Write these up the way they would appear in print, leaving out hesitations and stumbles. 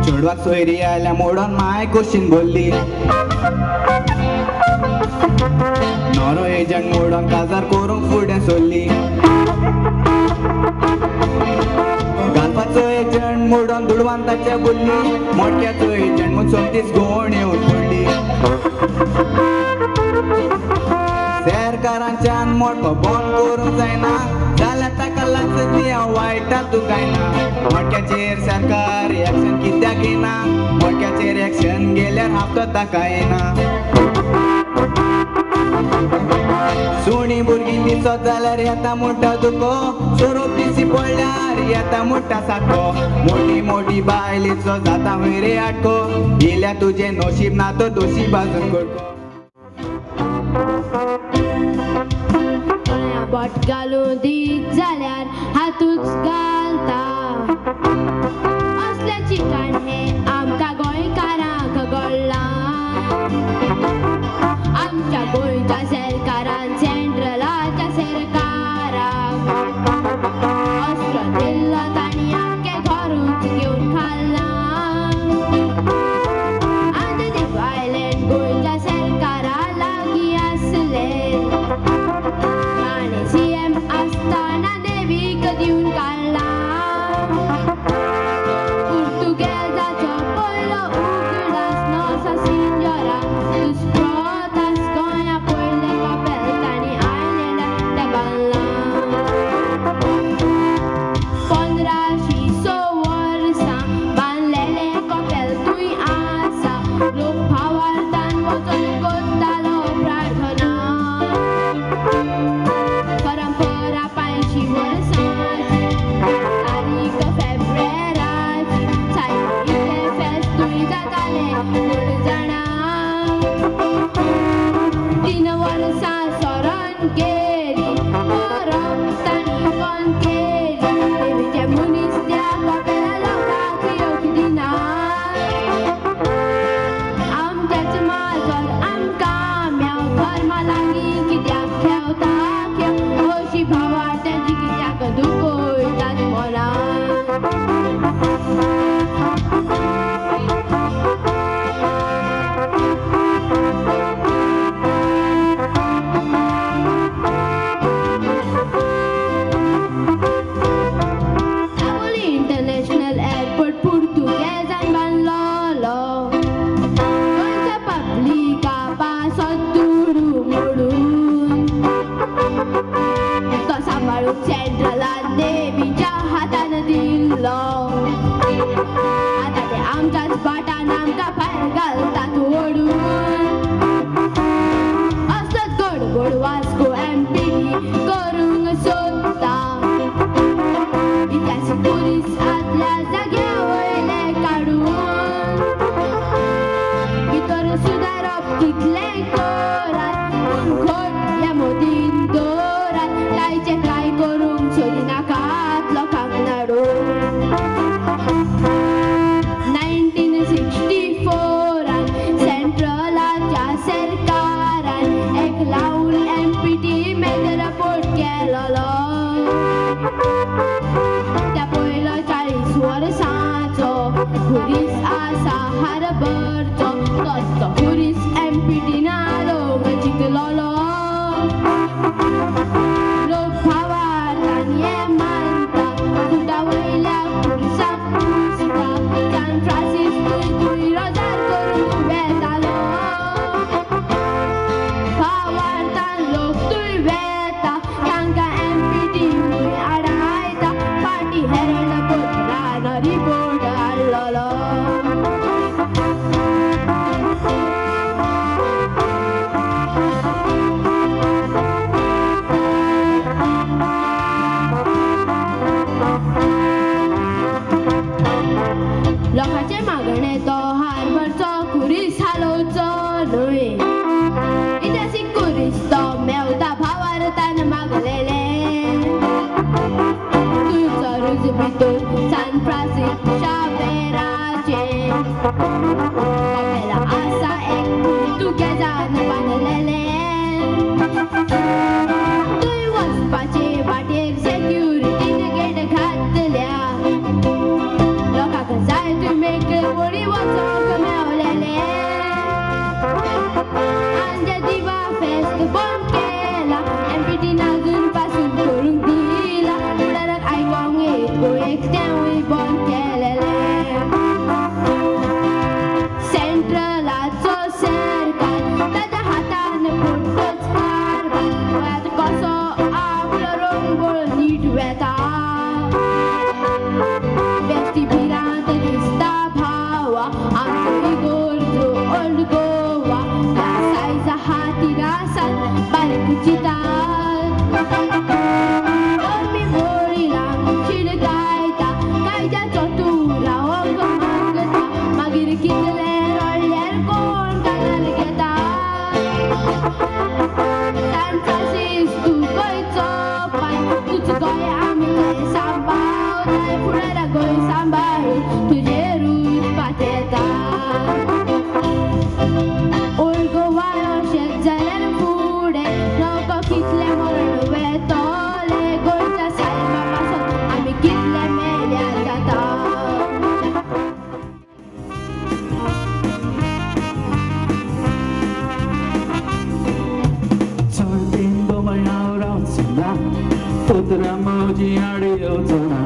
चेडवाक सोयरी आयल्या मोडोन माय कोशीन बोलली नवरो एजंट मोडोन काजार करूंक फुडें सोल्ली घालपाचो एजंट मोडोन दुडवान ताच्या बोल्ली मोटक्याचो एजंट म्हूण सोमतीच घोवण येवन पडली सरकारांच्यान मोठो बंद करूंक जायना जाल्यार ताका लागता ती हांव वायटातूं गायना मोटक्याचेर सरकार एक्शन कित्याक घेयना मोटक्याचेर एक्शन गेल्यार हांव ताका येना सुणी भुरगीं दिसत जाल्यार येता मोठा दुखो सोरोप दिसी पडल्यार येता मोठा साको मोठी मोठी बायलेचो जाता वयरे आटको येयल्या तुजें नशीब ना तो दोशी बाजून करको बोट घालूं दीत जाल्यार हातूच घालता असलें चिकन हें आमकां गोंयकारांक कळ्ळां आमच्या गोंयच्या सरकारान सेंट्रलाच्या सरकाराक अस्त्र दिल्लो ताणी आमगे घरूच घेवन खाल्लां आनी ती वायलेंट गोंयच्या सरकारा लागीं आसलें ताणें CM आसतना देवीक दिवन काडला पुर्तुगेजाचो पयलो उगडास नोसा सिंजरा दुस्प्रोतास गोंया पयले कपेल ताणी आयलँडाक तेबाल्ला 1500 वर्सां बांदलेले कपेल तुय आसा लोक भावार्थान वचून करतालो प्रार्थना परंपरा 500 वर्सांची तारीख फेब्रुवाराची सायबीचे फेस्तूय जाताले कोण जाणा 3 वर्सां सोरोन केली परब ताणी बंद केली देवीचे मनीस त्या कपेला लोकांक येवंक दिना आमचेच माजर आमकां म्याव धर्मा लागीं कित्याक खेवता खेळ अशी भावार्थांची कित्याक दुखयतात मनाक दाबोली इंटरनॅशनल एअरपोर्ट पुर्तुगेजान बांदलोलो गोंयच्या पब्लिका पासत दुडू मोडून तो सांबाळूंक सेंट्रलान देवीच्या हातान दिल्लो आतां ते आमच्याच बाटान आमकां भायर घालतात ओडून असलोच गडबड वास्को MPD करूंक सोदता इतिहासीक पुलीस आदल्या जाग्या वयले काडून भितर सुदारप कितलें करात पूण खोट ह्या मोदीन दवरात कांयचे कांय करूंक सोदिनाकात लोकांक नाडून 1964 सेंट्रलाच्या सरकारान एक लावून MPT मेजर रिपोर्ट केलोलो त्या पयलो 40 वर्सांचो खुरीस आसा हार्बरचो तोच तो खुरीस MPT नालोंक जिखलोलो लोक भावार्थान हें मानता सुटा वयल्या खुर्साक पुजता सान फ्रांसिस तुय रोजार करूंक वेतालो भावार्थान लोक तुय वेता तांकां MPT खूंय आडायता पार्टी हेरल्ड पत्रान रिपोर्ट हाडलोलो उतरा मोजी आडी येवचोना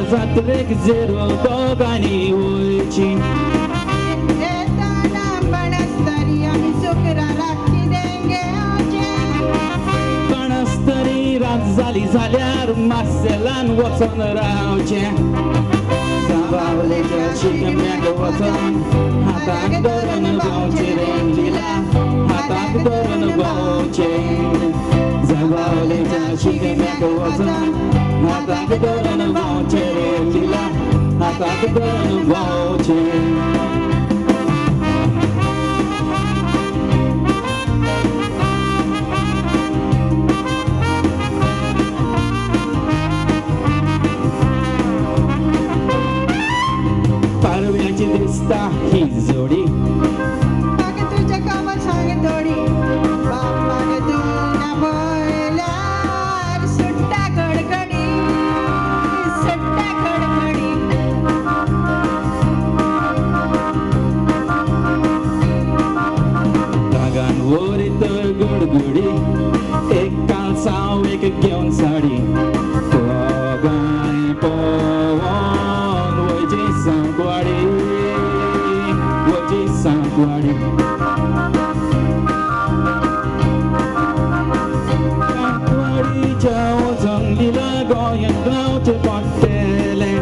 जात्रेक झेरो दोगांनी वयची पणस्तरी रात जाली जाल्यार मार्सेलान वचून रावचें जांबावलेच्या शिगम्याक वचून हाताक धरून भोंवचें रेंजिला हाताक धरून भोंवचें जांबावलेच्या शिगम्याक वचून हाताक धरून भोंवचें रेंजिला हाताक धरून भोंवचें पारव्याची दिसता ही जोडी तुझ्या कामात सांग थोडी बापान तुझ्या बोयल्यार सुट्टा कडकडी सुट्टा कडकडी रागान वरी तर गडगडी एक कालसांव एक घेवन साडी पोगाय पोवन वयची सांकवाडी वयची सांकवाडी सांकवाडीच्या वचन दिला गोंयांत रावचें पडटलें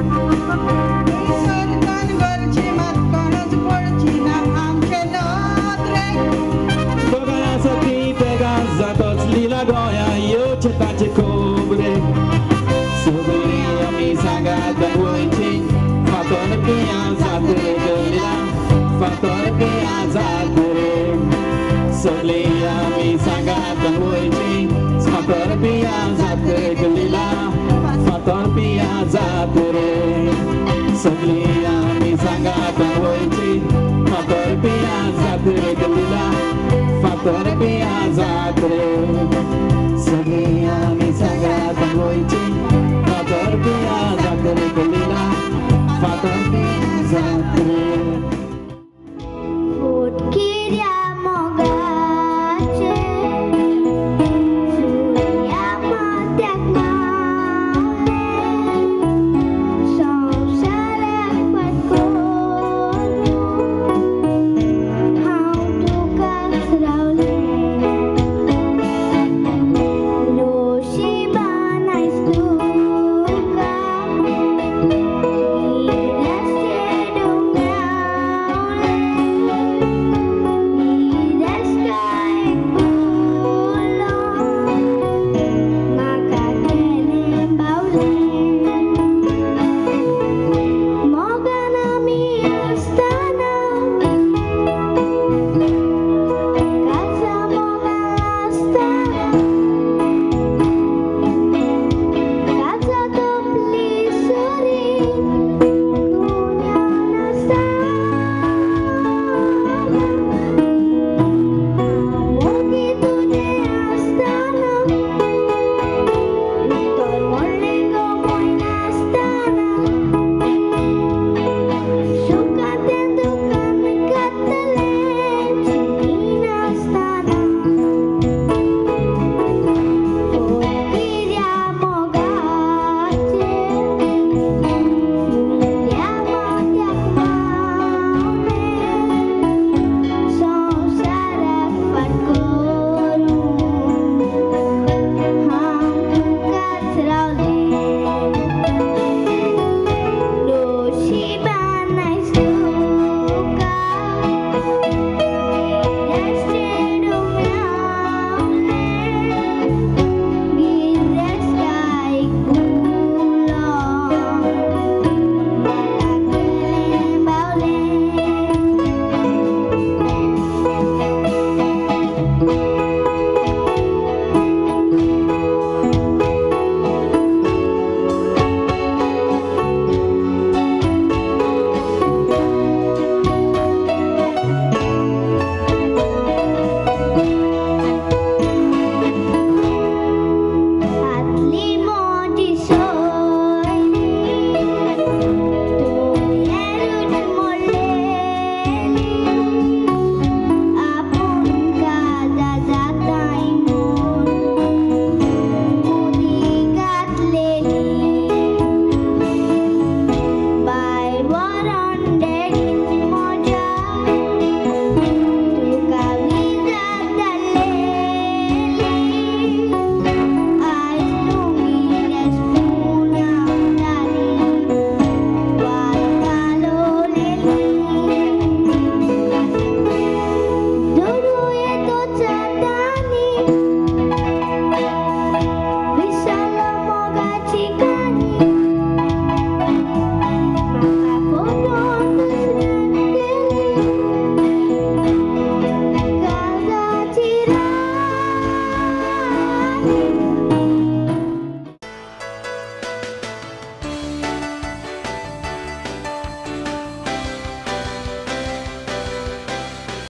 सरकान गरची मात कोणूच पडची ना आमचे नोत्रेक दोगांया सती पेगा जातोच लिला गोंया येवचें ताचे खोबरे सगळीं आमी सांगात वयची फातर पिया जात्रे गल्ल्या फातर पिया जात्रे सगळीं आमी सांगात वयची फातर पिया जात्रे गल्ल्या फातर पिया जात्रे सगळीं आमी सांगात वयची फातर पिया जात्रे गल्ल्या फातर पिया जात्रे सगळीं आमी सांगात वयची